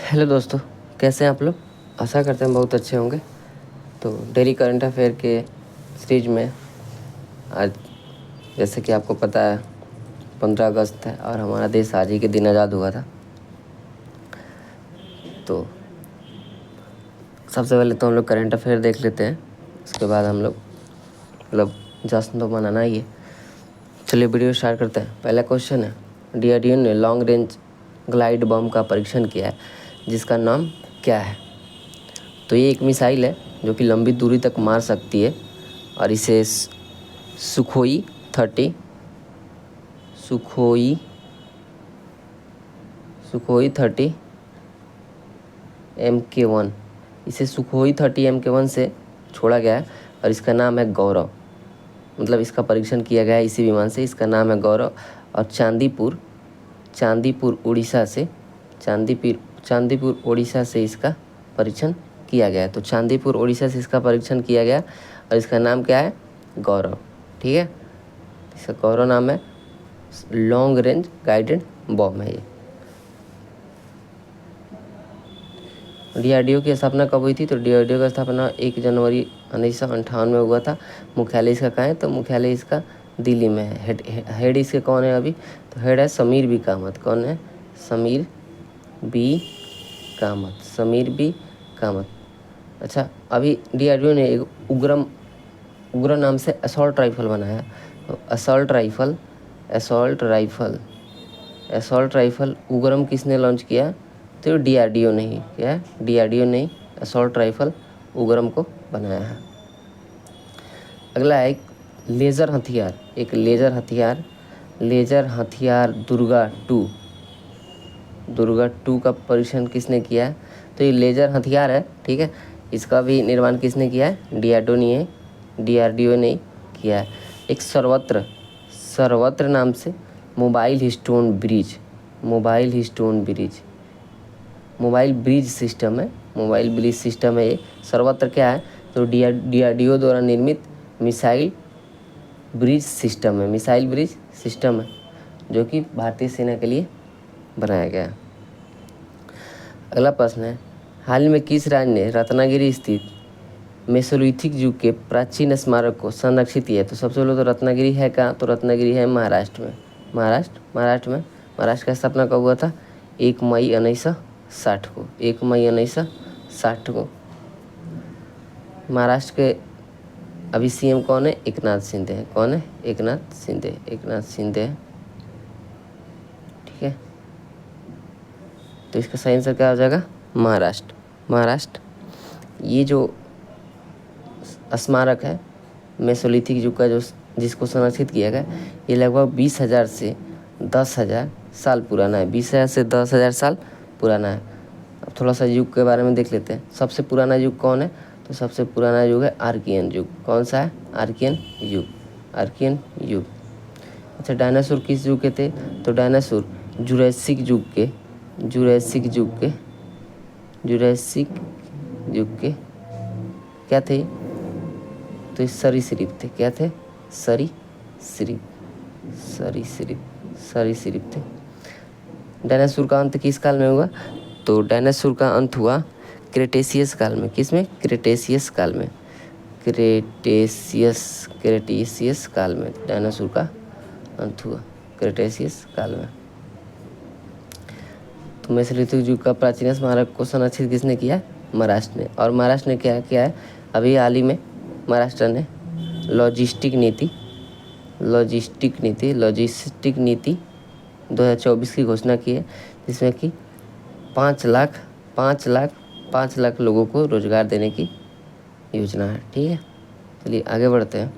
Hello दोस्तों, कैसे हैं आप लोग। आशा करते हैं बहुत अच्छे होंगे। तो डेली करंट अफेयर के सीरीज में आज, जैसे कि आपको पता है, 15 अगस्त है और हमारा देश आज ही के दिन आज़ाद हुआ था। तो सबसे पहले तो हम लोग करंट अफेयर देख लेते हैं, उसके बाद हम लोग जश्न तो मनाना ही है। चलिए वीडियो स्टार्ट करते हैं। पहला क्वेश्चन है, डीआरडीओ ने लॉन्ग रेंज ग्लाइड बम का परीक्षण किया है, जिसका नाम क्या है। तो ये एक मिसाइल है जो कि लंबी दूरी तक मार सकती है और इसे सुखोई 30 सुखोई 30 MK1, इसे सुखोई 30 MK1 से छोड़ा गया है और इसका नाम है गौरव। मतलब इसका परीक्षण किया गया है इसी विमान से, इसका नाम है गौरव। और चांदीपुर उड़ीसा से इसका परीक्षण किया गया है। तो चांदीपुर उड़ीसा से इसका परीक्षण किया गया और इसका नाम क्या है, गौरव। ठीक है, इसका गौरव नाम है। लॉन्ग रेंज गाइडेड बम है ये। डीआरडीओ की स्थापना कब हुई थी। तो डीआरडीओ की स्थापना 1 जनवरी 1958 में हुआ था। मुख्यालय इसका कहाँ है। तो मुख्यालय इसका दिल्ली में है। हेड इसके कौन है अभी। तो हेड है समीर बी कामत। कौन है, समीर बी कामत। अच्छा, अभी डीआरडीओ ने एक उग्र नाम से असॉल्ट राइफल बनाया। तो असॉल्ट राइफल उग्रम किसने लॉन्च किया। तो डीआरडीओ ने ही क्या है, डीआरडीओ ने ही असॉल्ट राइफल उग्रम को बनाया है। अगला है एक लेज़र हथियार दुर्गा 2 का परीक्षण किसने किया है। तो ये लेज़र हथियार है, ठीक है। इसका भी निर्माण किसने किया है, डीआरडीओ ने किया है। एक सर्वत्र नाम से मोबाइल ब्रिज सिस्टम है ये। सर्वत्र क्या है, तो डीआरडीओ द्वारा निर्मित मिसाइल ब्रिज सिस्टम है जो कि भारतीय सेना के लिए बनाया गया है। अगला प्रश्न है, हाल में किस राज्य ने रत्नागिरी स्थित मेसोलिथिक युग के प्राचीन स्मारक को संरक्षित किया है। तो सबसे पहले तो रत्नागिरी है कहाँ, तो रत्नागिरी है महाराष्ट्र में। महाराष्ट्र का स्थापना कब हुआ था, 1 मई 1960 को। महाराष्ट्र के अभी सीएम कौन है, एकनाथ शिंदे है। कौन है, एकनाथ शिंदे है, ठीक है। तो इसका सही आंसर क्या हो जाएगा, महाराष्ट्र। ये जो स्मारक है मेसोलिथिक युग का जिसको संरक्षित किया गया, ये लगभग 20,000 से 10,000 साल पुराना है। 20,000 से 10,000 साल पुराना है। अब थोड़ा सा युग के बारे में देख लेते हैं। सबसे पुराना युग कौन है, तो सबसे पुराना युग है आर्कियन युग। कौन सा है, आर्कियन युग। अच्छा, डायनासोर किस युग के थे। तो डायनासोर जुरैसिक युग के क्या थे, तो सरीसृप थे। क्या थे, सरीसृप थे। डायनासोर का अंत किस काल में हुआ, तो डायनासोर का अंत हुआ क्रेटेशियस काल में। किसमें, क्रेटेशियस काल में डायनासोर का अंत हुआ, क्रेटेशियस काल में। तो मेसोलिथिक युग का प्राचीन स्मारक को संरक्षित किसने किया, महाराष्ट्र ने। और महाराष्ट्र ने क्या किया है, अभी हाल ही में महाराष्ट्र ने लॉजिस्टिक नीति 2024 की घोषणा की है, जिसमें कि 5 लाख लोगों को रोजगार देने की योजना है, ठीक है। चलिए आगे बढ़ते हैं।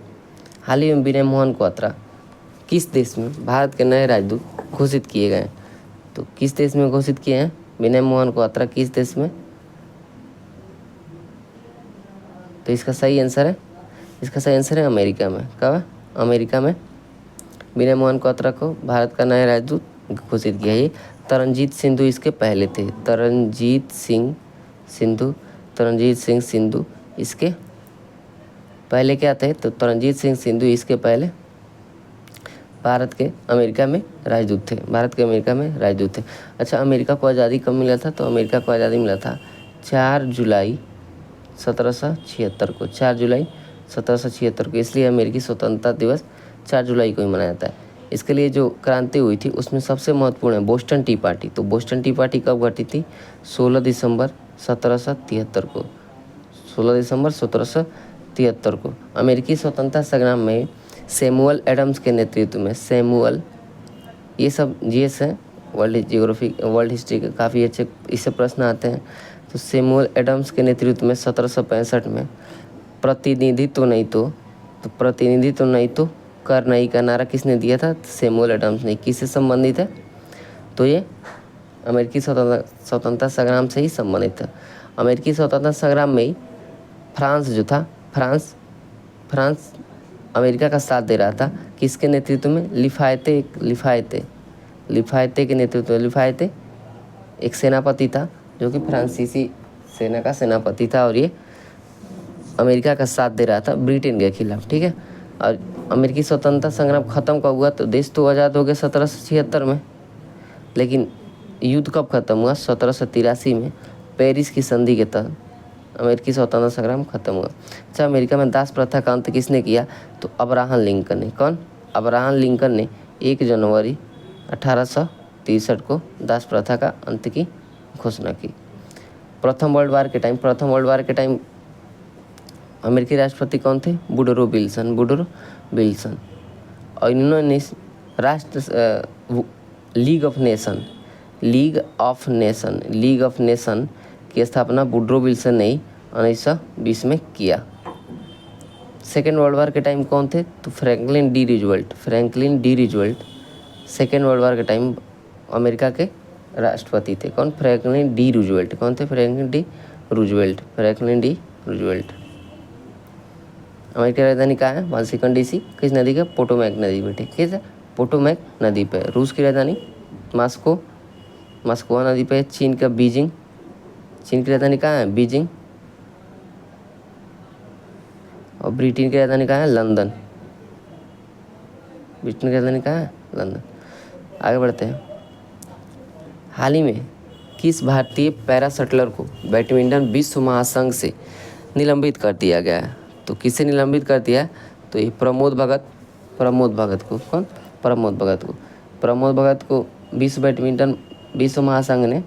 हाल ही में विनय मोहन क्वात्रा किस देश में भारत के नए राजदूत घोषित किए गए। तो किस देश में घोषित किए हैं विनय मोहन क्वात्रा, किस देश में। तो इसका सही आंसर है अमेरिका में। कब, अमेरिका में विनय मोहन क्वात्रा को भारत का नया राजदूत घोषित किया। ये तरनजीत सिंधु इसके पहले थे। तरनजीत सिंह सिंधु इसके पहले क्या थे, तो तरनजीत सिंह सिंधु इसके पहले भारत के अमेरिका में राजदूत थे, भारत के अमेरिका में राजदूत थे। अच्छा, अमेरिका को आज़ादी कब मिला था? तो अमेरिका को आज़ादी मिला था 4 जुलाई 1776 को, 4 जुलाई 1776 को। इसलिए अमेरिकी स्वतंत्रता दिवस 4 जुलाई को ही मनाया जाता है। इसके लिए जो क्रांति हुई थी उसमें सबसे महत्वपूर्ण है बोस्टन टी पार्टी। तो बोस्टन टी पार्टी कब घटी थी? 16 दिसंबर 1773 को, 16 दिसंबर 1773 को। अमेरिकी स्वतंत्रता संग्राम में सैमुअल एडम्स के नेतृत्व में, सैमुअल, ये सब जीएस है, वर्ल्ड जियोग्राफी, वर्ल्ड हिस्ट्री के काफ़ी अच्छे इससे प्रश्न आते हैं। तो सैमुअल एडम्स के नेतृत्व में 1765 में प्रतिनिधित्व नहीं तो कर नहीं का नारा किसने दिया था? सैमुअल एडम्स ने। किससे संबंधित है? तो ये अमेरिकी स्वतंत्रता संग्राम से ही संबंधित है। अमेरिकी स्वतंत्रता संग्राम में ही फ्रांस जो था, फ्रांस अमेरिका का साथ दे रहा था। किसके नेतृत्व में? लिफायते के नेतृत्व में। लिफायते एक सेनापति था जो कि फ्रांसीसी सेना का सेनापति था और ये अमेरिका का साथ दे रहा था ब्रिटेन के खिलाफ, ठीक है। और अमेरिकी स्वतंत्रता संग्राम खत्म कब हुआ? तो देश तो आज़ाद हो गया 1776 में, लेकिन युद्ध कब खत्म हुआ? 1783 में पेरिस की संधि के तहत अमेरिकी स्वतंत्रता संग्राम खत्म हुआ। अच्छा, अमेरिका में दास प्रथा का अंत किसने किया? तो अब्राहम लिंकन ने। कौन? अब्राहम लिंकन ने 1 जनवरी 1863 को दास प्रथा का अंत की घोषणा की। प्रथम वर्ल्ड वार के टाइम अमेरिकी राष्ट्रपति कौन थे? Woodrow Wilson. और इन्होंने लीग ऑफ नेशन की स्थापना वुडरो विल्सन ने 1920 में किया। सेकेंड वर्ल्ड वार के टाइम कौन थे? तो Franklin D Roosevelt. Second world war के टाइम अमेरिका के राष्ट्रपति थे। कौन? Franklin D Roosevelt. कौन थे? Franklin D Roosevelt. अमेरिका की राजधानी कहाँ है? Washington DC. किस नदी का? पोटोमैक नदी पे, ठीक है, पोटोमैक नदी पे। रूस की राजधानी मॉस्को नदी पे। चीन की राजधानी कहाँ है? बीजिंग। और ब्रिटेन की राजधानी कहाँ है? लंदन। आगे बढ़ते हैं। हाल ही में किस भारतीय पैरा शटलर को बैडमिंटन विश्व महासंघ से निलंबित कर दिया गया है? तो किसे निलंबित कर दिया? तो ये प्रमोद भगत को। कौन? प्रमोद भगत को विश्व महासंघ ने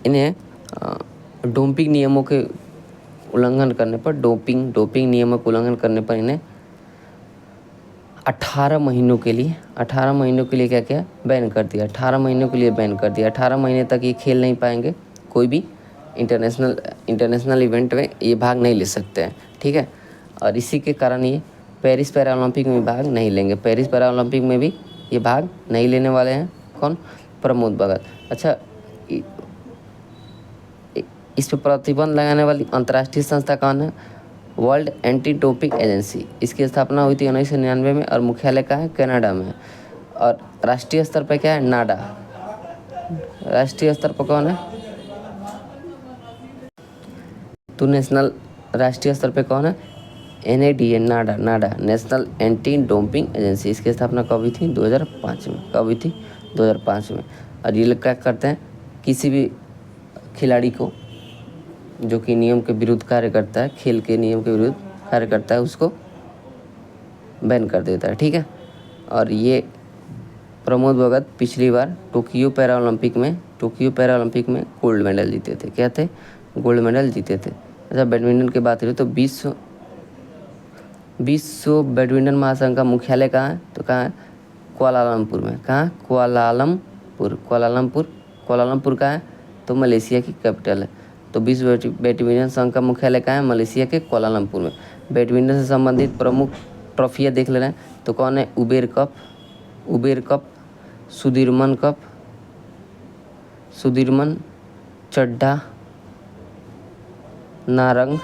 इन्हें डोपिंग नियमों के उल्लंघन करने पर इन्हें 18 महीनों के लिए क्या किया? बैन कर दिया। 18 महीनों के लिए बैन कर दिया। 18 महीने तक ये खेल नहीं पाएंगे, कोई भी इंटरनेशनल इवेंट में ये भाग नहीं ले सकते हैं, ठीक है। और इसी के कारण ये पेरिस पैरा ओलंपिक में भाग नहीं लेंगे। पेरिस पैरा ओलंपिक में भी ये भाग नहीं लेने वाले हैं। कौन? प्रमोद भगत। अच्छा, इस पर प्रतिबंध लगाने वाली अंतर्राष्ट्रीय संस्था कौन है? World anti doping agency. इसकी स्थापना हुई थी 1999 में और मुख्यालय कहाँ है? कनाडा में। और राष्ट्रीय स्तर पर क्या है? नाडा। राष्ट्रीय स्तर पर कौन है? तो राष्ट्रीय स्तर पे कौन है? NADA, नाडा, नेशनल एंटी डोपिंग एजेंसी। इसकी स्थापना कब हुई थी? 2005 में। कब हुई थी? 2005 में। और ये लोग क्या करते हैं? किसी भी खिलाड़ी को जो कि नियम के विरुद्ध कार्य करता है, खेल के नियम के विरुद्ध कार्य करता है, उसको बैन कर देता है, ठीक है। और ये प्रमोद भगत पिछली बार टोक्यो पैरा ओलंपिक में गोल्ड मेडल जीते थे। क्या थे? गोल्ड मेडल जीते थे। अच्छा, बैडमिंटन की बात करें तो विश्व बैडमिंटन महासंघ का मुख्यालय कहाँ है? तो कहाँ है? कुआलालंपुर में। कहाँ? कुआलालंपुर कहाँ है? तो मलेशिया की कैपिटल है। तो विश्व बैडमिंटन संघ का मुख्यालय कहाँ है? मलेशिया के कुआलालंपुर में। बैडमिंटन से संबंधित प्रमुख ट्रॉफियाँ देख ले रहे हैं तो कौन है? Uber cup, Sudirman Chadha Narang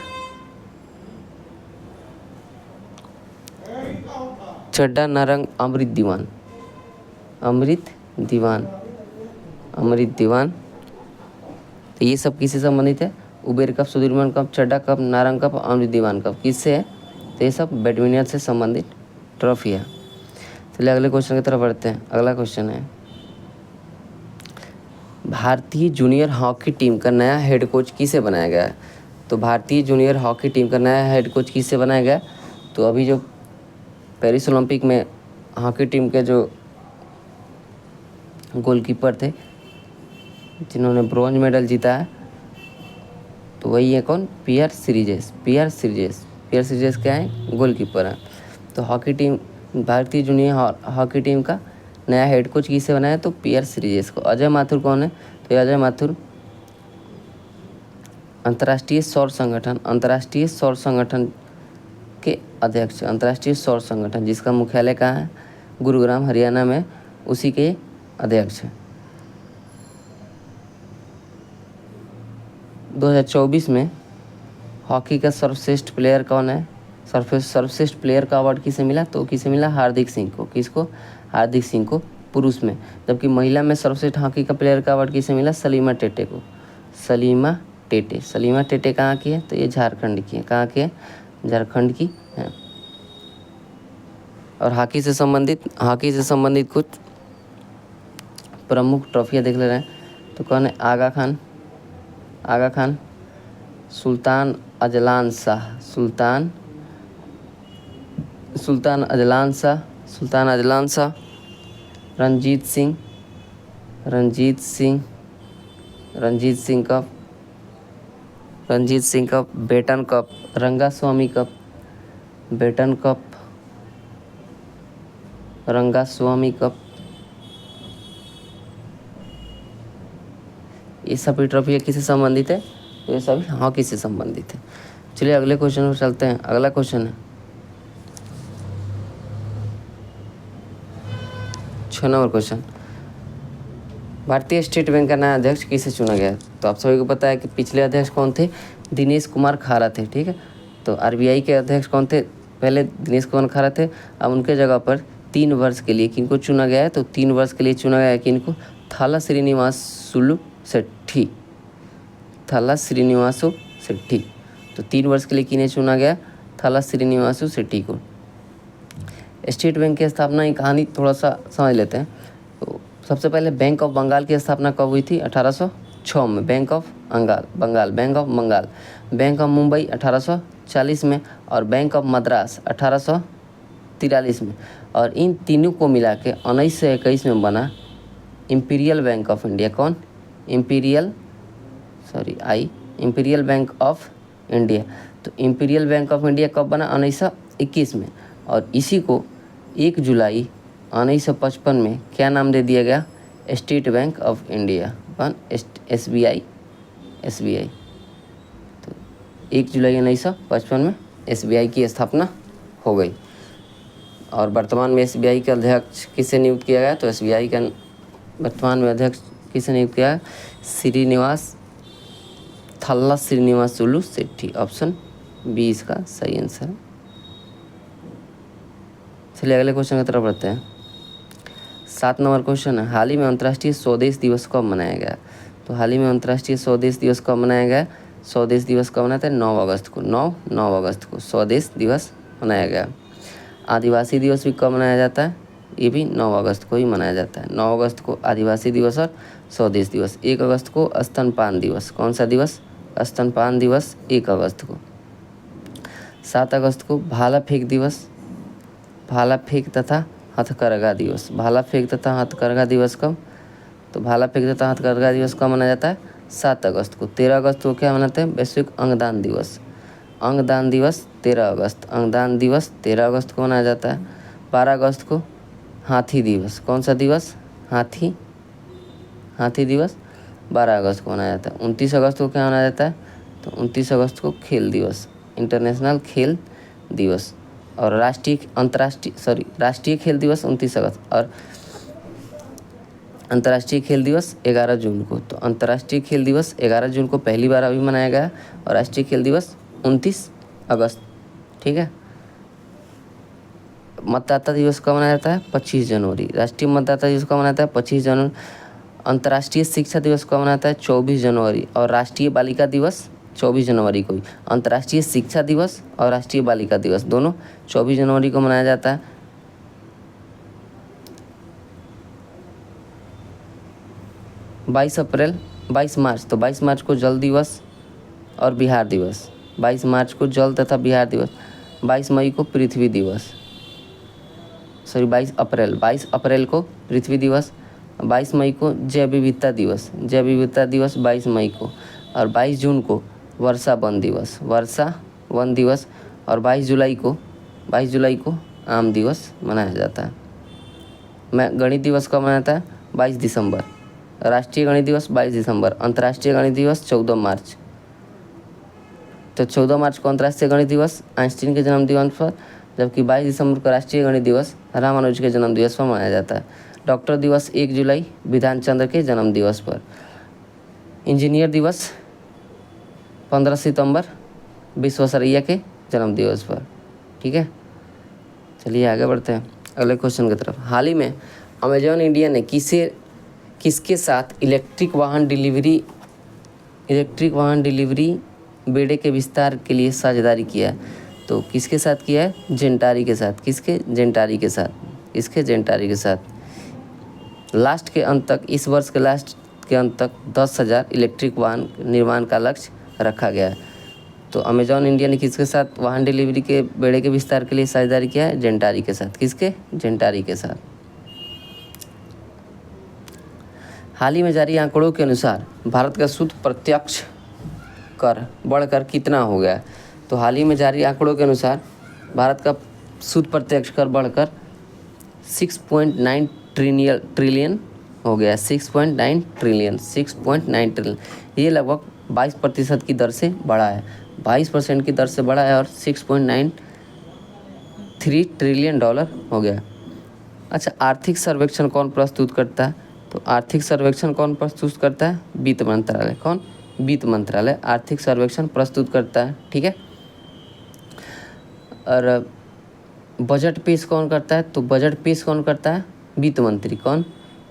Amrit Diwan. तो ये सब किससे संबंधित है? Uber cup, Sudirman cup, Chadha cup, Narang cup, Amrit Diwan cup. किससे है? तो ये सब बैडमिंटन से संबंधित ट्रॉफी है। चलिए अगले क्वेश्चन की तरफ बढ़ते हैं। अगला क्वेश्चन है, भारतीय जूनियर हॉकी टीम का नया हेड कोच किसे बनाया गया है? तो भारतीय जूनियर हॉकी टीम का नया हेड कोच किससे बनाया गया? तो अभी जो पेरिस ओलंपिक में हॉकी टीम के जो गोलकीपर थे जिन्होंने ब्रॉन्ज मेडल जीता है, तो वही है कौन? पियर सीरीजेस। पियर सीरीजेस क्या है? गोलकीपर है। तो हॉकी टीम, भारतीय जूनियर हॉकी टीम का नया हेड कोच किसे बनाया? तो पियर सीरीजेस को। अजय माथुर कौन है? तो ये अजय माथुर अंतर्राष्ट्रीय सौर संगठन के अध्यक्ष, अंतर्राष्ट्रीय सौर संगठन जिसका मुख्यालय कहाँ है? गुरुग्राम हरियाणा में, उसी के अध्यक्ष हैं। 2024 में हॉकी का सर्वश्रेष्ठ प्लेयर कौन है? सर्वश्रेष्ठ प्लेयर का अवार्ड किसे मिला? तो किसे मिला? हार्दिक सिंह को। किसको? हार्दिक सिंह को, पुरुष में। जबकि महिला में सर्वश्रेष्ठ हॉकी का प्लेयर का अवार्ड किसे मिला? सलीमा टेटे को। सलीमा टेटे कहाँ की है? तो ये झारखंड की है। कहाँ की है? झारखंड की है। और हॉकी से संबंधित कुछ प्रमुख ट्रॉफियाँ देख ले रहे हैं। तो कौन है? Aga Khan, Sultan Azlan Shah, Ranjit Singh cup, Beighton cup, Rangaswamy cup, ये सभी ट्रॉफियाँ किससे संबंधित है? तो ये सभी हॉकी से संबंधित है। चलिए अगले क्वेश्चन पर चलते हैं। अगला क्वेश्चन है 6 नंबर क्वेश्चन, भारतीय स्टेट बैंक का नया अध्यक्ष किसे चुना गया? तो आप सभी को पता है कि पिछले अध्यक्ष कौन थे? दिनेश कुमार खारा थे। ठीक है, तो आरबीआई के अध्यक्ष कौन थे? पहले दिनेश कुमार खारा थे। अब उनके जगह पर 3 वर्ष के लिए किनको चुना गया है? तो 3 वर्ष के लिए चुना गया है किनको? थाला श्रीनिवासुलु शेट्टी। तो 3 वर्ष के लिए किन्हें चुना गया? थाला श्रीनिवासु शेट्टी को। स्टेट बैंक की स्थापना की कहानी थोड़ा सा समझ लेते हैं। तो सबसे पहले बैंक ऑफ बंगाल की स्थापना कब हुई थी? 1806 में। Bank of Bengal, bank of Mumbai 1840 में, और बैंक ऑफ मद्रास 1843 में। और इन तीनों को मिला के 1921 में बना इंपीरियल बैंक ऑफ इंडिया। कौन? Imperial bank of India. तो इंपीरियल बैंक ऑफ इंडिया कब बना? 1921 में। और इसी को 1 जुलाई 1955 में क्या नाम दे दिया गया? State bank of India, SBI। तो 1 जुलाई 1955 में SBI की स्थापना हो गई। और वर्तमान में SBI के अध्यक्ष किसे नियुक्त किया गया? तो SBI का वर्तमान में अध्यक्ष किसे नियुक्त किया है? थाला श्रीनिवासुलु शेट्टी। ऑप्शन बी इसका सही आंसर है। चलिए अगले क्वेश्चन की तरफ बढ़ते हैं। 7 नंबर क्वेश्चन है, हाल ही में अंतर्राष्ट्रीय स्वदेश दिवस कब मनाया गया? तो हाल ही में अंतर्राष्ट्रीय स्वदेश दिवस कब मनाया गया? स्वदेश दिवस कब मनाते हैं? 9 अगस्त को। 9 अगस्त को स्वदेश दिवस मनाया गया। आदिवासी दिवस भी कब मनाया जाता है? ये भी 9 अगस्त को ही मनाया जाता है। 9 अगस्त को आदिवासी दिवस और स्वदेश दिवस। 1 अगस्त को स्तनपान दिवस। कौन सा दिवस? स्तनपान दिवस 1 अगस्त को। 7 अगस्त को भाला फेंक दिवस, भाला फेंक तथा हथकरघा दिवस। भाला फेंक तथा हथकरघा दिवस कब? तो भाला फेंक तथा हथकरघा दिवस कब मनाया जाता है? 7 अगस्त को। 13 अगस्त को क्या मनाते हैं? वैश्विक अंगदान दिवस। अंगदान दिवस 13 अगस्त। अंगदान दिवस 13 अगस्त को मनाया जाता है। 12 अगस्त को हाथी दिवस। कौन सा दिवस? हाथी दिवस 12 अगस्त को मनाया जाता है। 29 अगस्त को क्या मनाया जाता है? तो 29 अगस्त को खेल दिवस, इंटरनेशनल खेल दिवस। और राष्ट्रीय खेल दिवस 29 अगस्त, और अंतर्राष्ट्रीय खेल दिवस 11 जून को। तो अंतर्राष्ट्रीय खेल दिवस 11 जून को पहली बार अभी मनाया गया, और राष्ट्रीय खेल दिवस 29 अगस्त। ठीक है। मतदाता दिवस कब मनाया जाता है? 25 जनवरी। राष्ट्रीय मतदाता दिवस कब मनाता है? 25 जनवरी। अंतर्राष्ट्रीय शिक्षा दिवस कब मनाता है? 24 जनवरी। और राष्ट्रीय बालिका दिवस 24 जनवरी को ही। अंतर्राष्ट्रीय शिक्षा दिवस और राष्ट्रीय बालिका दिवस दोनों 24 जनवरी को मनाया जाता है। 22 मार्च, तो 22 मार्च को जल दिवस और बिहार दिवस। 22 मार्च को जल तथा बिहार दिवस। 22 मई को पृथ्वी दिवस, सॉरी 22 अप्रैल को पृथ्वी दिवस। 22 मई को जैव विविधता दिवस, 22 मई को। और 22 जून को वर्षा वन दिवस। और 22 जुलाई को आम दिवस मनाया जाता है। गणित दिवस कब मनाता है? 22 दिसंबर। राष्ट्रीय गणित दिवस 22 दिसंबर। अंतर्राष्ट्रीय गणित दिवस 14 मार्च। तो 14 मार्च को अंतर्राष्ट्रीय गणित दिवस आइंस्टीन के जन्मदिवस पर, जबकि 22 दिसंबर को राष्ट्रीय गणित दिवस रामानुज के जन्मदिवस पर मनाया जाता है। डॉक्टर दिवस 1 जुलाई विधान चंद्र के जन्म दिवस पर। इंजीनियर दिवस 15 सितंबर विश्वेश्वरैया के जन्म दिवस पर। ठीक है, चलिए आगे बढ़ते हैं अगले क्वेश्चन की तरफ। हाल ही में अमेजॉन इंडिया ने किसके साथ इलेक्ट्रिक वाहन डिलीवरी बेड़े के विस्तार के लिए साझेदारी किया है? तो किसके साथ किया है? जेंटारी के साथ। इसके जेंटारी के साथ। लास्ट के अंत तक, इस वर्ष के लास्ट के अंत तक 10,000 इलेक्ट्रिक वाहन निर्माण का लक्ष्य रखा गया है। तो अमेजॉन इंडिया ने किसके साथ वाहन डिलीवरी के बेड़े के विस्तार के लिए साझेदारी किया है? जेंटारी के साथ। किसके? जेंटारी के साथ। हाल ही में जारी आंकड़ों के अनुसार भारत का शुद्ध प्रत्यक्ष कर बढ़कर कितना हो गया? तो हाल ही में जारी आंकड़ों के अनुसार भारत का शुद्ध प्रत्यक्ष कर बढ़कर 6.9 ट्रिलियन हो गया। 6.9 ट्रिलियन। ये लगभग 22% की दर से बढ़ा है। 22% की दर से बढ़ा है और 6.93 ट्रिलियन डॉलर हो गया। अच्छा, आर्थिक सर्वेक्षण कौन प्रस्तुत करता है? तो आर्थिक सर्वेक्षण कौन प्रस्तुत करता है? वित्त मंत्रालय। कौन? वित्त मंत्रालय आर्थिक सर्वेक्षण प्रस्तुत करता है। ठीक है, और बजट पेश कौन करता है? तो बजट पेश कौन करता है? वित्त मंत्री। कौन?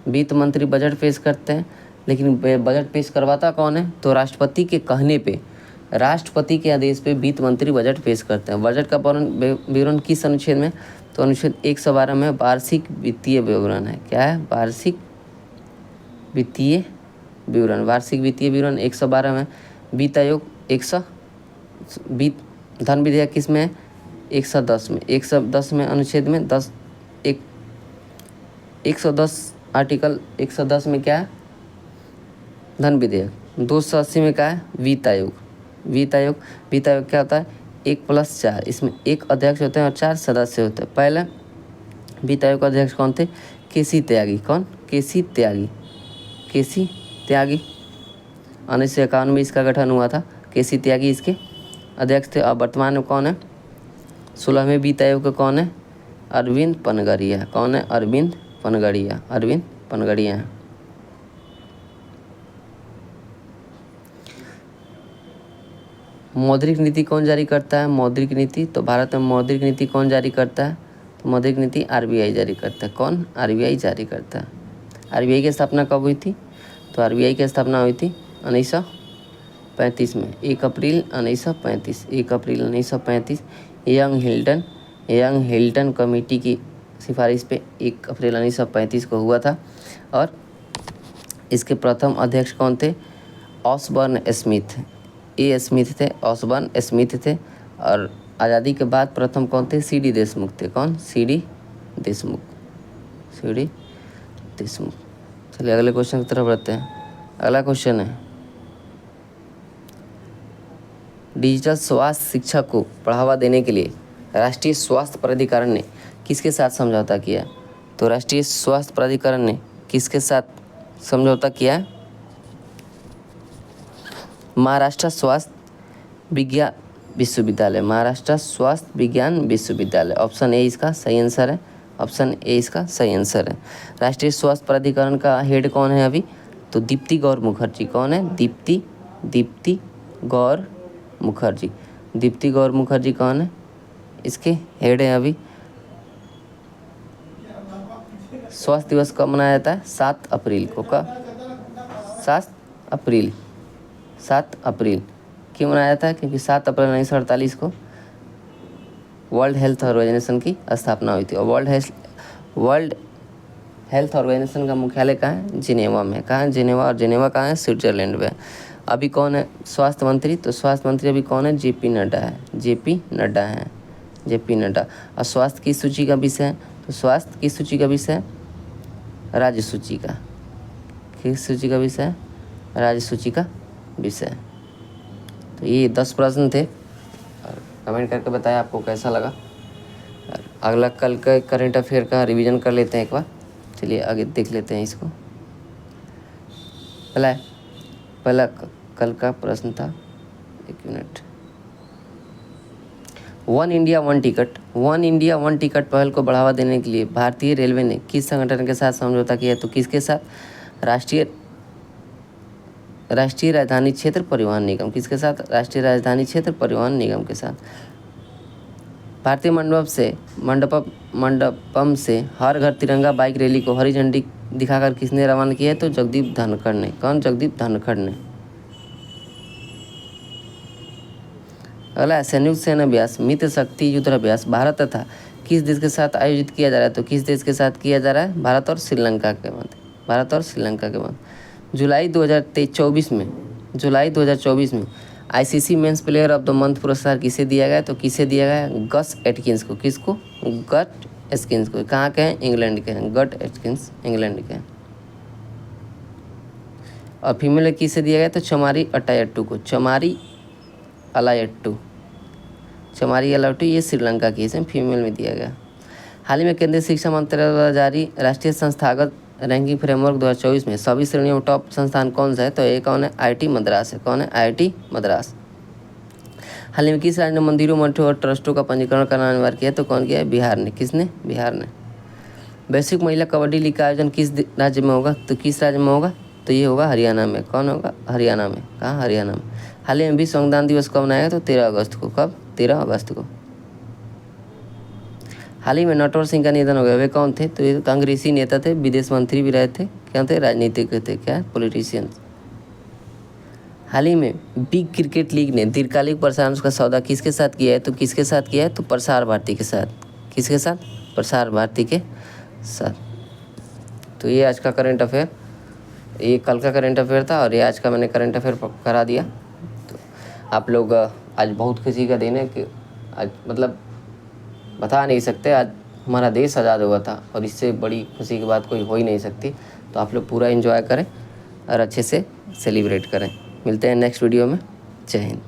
वित्त मंत्री बजट पेश करते हैं। लेकिन बजट पेश करवाता कौन है? तो राष्ट्रपति के कहने पे, राष्ट्रपति के आदेश पे वित्त मंत्री बजट पेश करते हैं। बजट का विवरण किस अनुच्छेद में? तो अनुच्छेद 112 में वार्षिक वित्तीय विवरण है। क्या है? वार्षिक वित्तीय विवरण। वार्षिक वित्तीय विवरण 112 में। वित्त आयोग धन विधेयक किस में है? 110 में। 110 में अनुच्छेद में 110 आर्टिकल 110 में क्या है? धन विधेयक। 280 में क्या है? वित्त आयोग क्या होता है? 1+4। इसमें 1 अध्यक्ष होते हैं और 4 सदस्य होते हैं। पहले वित्त आयोग का अध्यक्ष कौन थे? केसी त्यागी। कौन? केसी त्यागी। 1951 में इसका गठन हुआ था। केसी त्यागी इसके अध्यक्ष थे। अब वर्तमान में कौन है? 16वें वित्त आयोग का कौन है? अरविंद पनगड़िया। कौन है? अरविंद पनगड़िया। मौद्रिक नीति कौन जारी करता है? मौद्रिक नीति, तो भारत में मौद्रिक नीति कौन जारी करता है? तो मौद्रिक नीति आरबीआई जारी करता है। कौन? आरबीआई जारी करता है। आरबीआई की स्थापना कब हुई थी? तो आरबीआई की स्थापना हुई थी 1935 में। 1 अप्रैल 1935। यंग हिल्टन कमेटी की सिफारिश पे 1 अप्रैल 1935 को हुआ था। और इसके प्रथम अध्यक्ष कौन थे? ऑसबर्न स्मिथ थे। और आज़ादी के बाद प्रथम कौन थे? सीडी देशमुख थे। कौन? सीडी देशमुख। चलिए अगले क्वेश्चन की तरफ बढ़ते हैं। अगला क्वेश्चन है, डिजिटल स्वास्थ्य शिक्षा को बढ़ावा देने के लिए राष्ट्रीय स्वास्थ्य प्राधिकरण ने किसके साथ समझौता किया? तो राष्ट्रीय स्वास्थ्य प्राधिकरण ने किसके साथ समझौता किया? महाराष्ट्र स्वास्थ्य विज्ञान विश्वविद्यालय। ऑप्शन ए इसका सही आंसर है। राष्ट्रीय स्वास्थ्य प्राधिकरण का हेड कौन है अभी? तो दीप्ति गौर मुखर्जी। कौन है? दीप्ति गौर मुखर्जी कौन है? इसके हेड है अभी। स्वास्थ्य दिवस कब मनाया जाता है? 7 अप्रैल को। कब? 7 अप्रैल। क्यों मनाया जाता है? क्योंकि 7 अप्रैल 1948 को वर्ल्ड हेल्थ ऑर्गेनाइजेशन की स्थापना हुई थी। और वर्ल्ड हेल्थ ऑर्गेनाइजेशन का मुख्यालय कहाँ है? जिनेवा में। कहाँ है? जिनेवा। और जिनेवा कहाँ है? स्विट्जरलैंड में। अभी कौन है स्वास्थ्य मंत्री? तो स्वास्थ्य मंत्री अभी कौन है? जेपी नड्डा है। जेपी नड्डा है। जेपी नड्डा। और स्वास्थ्य की सूची का विषय है? तो स्वास्थ्य की सूची का विषय है राज्य सूची का। किस सूची का विषय है? राज्य सूची का विषय। तो ये 10 प्रश्न थे और कमेंट करके बताया आपको कैसा लगा। और अगला कल का करंट अफेयर का रिवीजन कर लेते हैं एक बार। चलिए आगे देख लेते हैं इसको। पहला कल का प्रश्न था, 1 minute. 1 India 1 ticket. 1 India 1 ticket पहल को बढ़ावा देने के लिए भारतीय रेलवे ने किस संगठन के साथ समझौता किया? तो किसके साथ? राष्ट्रीय राजधानी क्षेत्र परिवहन निगम। किसके साथ? राष्ट्रीय राजधानी क्षेत्र परिवहन निगम के साथ। भारतीय मंडपम से हर घर तिरंगा बाइक रैली को हरी झंडी दिखाकर किसने रवाना किया है? तो जगदीप धनखड़ ने। कौन? जगदीप धनखड़ ने। अगला संयुक्त सेना अभ्यास मित्र शक्ति युद्ध अभ्यास भारत तथा किस देश के साथ आयोजित किया जा रहा है? तो किस देश के साथ किया जा रहा है? भारत और श्रीलंका के मध्य। भारत और श्रीलंका के मध्य। जुलाई 2024 में ICC men's player of the month पुरस्कार किसे दिया गया? तो किसे दिया गया? गस एटकिंस को। किसको? गट एटकिंस को। कहाँ के हैं? इंग्लैंड के हैं। गट एटकिंस इंग्लैंड के हैं। और फीमेल किसे दिया गया? तो चमारी अटायट्टू को। चमारी अलायट्टू ये श्रीलंका की, इसे फीमेल में दिया गया। हाल ही में केंद्रीय शिक्षा मंत्रालय द्वारा जारी राष्ट्रीय संस्थागत रैंकिंग फ्रेमवर्क 2024 में सभी श्रेणियों में टॉप संस्थान कौन सा है? तो ये कौन है? IIT मद्रास है। कौन है? IIT मद्रास। हाल ही में किस राज्य ने मंदिरों, मठों और ट्रस्टों का पंजीकरण करना अनिवार्य किया? तो कौन किया है? बिहार ने। किसने? बिहार ने। वैश्विक महिला कबड्डी लीग का आयोजन किस राज्य में होगा? तो किस राज्य में होगा? तो ये होगा हरियाणा में। कौन होगा? हरियाणा में। कहाँ? हरियाणा में। हाल ही में विश्व संविधान दिवस कब मनाया? तो 13 अगस्त को। कब? 13 अगस्त को। हाल ही में नटवर सिंह का निधन हो गया। वे कौन थे? तो ये कांग्रेसी नेता थे, विदेश मंत्री भी रहे थे। क्या थे? राजनीतिक थे। क्या? पॉलिटिशियंस। हाल ही में बिग क्रिकेट लीग ने दीर्घकालिक प्रसारण का सौदा किसके साथ किया है? तो किसके साथ किया है? तो प्रसार भारती के साथ। किसके साथ? प्रसार भारती के साथ। तो ये आज का करंट अफेयर, ये कल का करंट अफेयर था और ये आज का मैंने करंट अफेयर करा दिया। तो आप लोग आज बहुत खुशी का दिन है कि आज मतलब बता नहीं सकते, आज हमारा देश आज़ाद हुआ था और इससे बड़ी खुशी की बात कोई हो ही नहीं सकती। तो आप लोग पूरा एंजॉय करें और अच्छे से सेलिब्रेट करें। मिलते हैं नेक्स्ट वीडियो में। जय हिंद।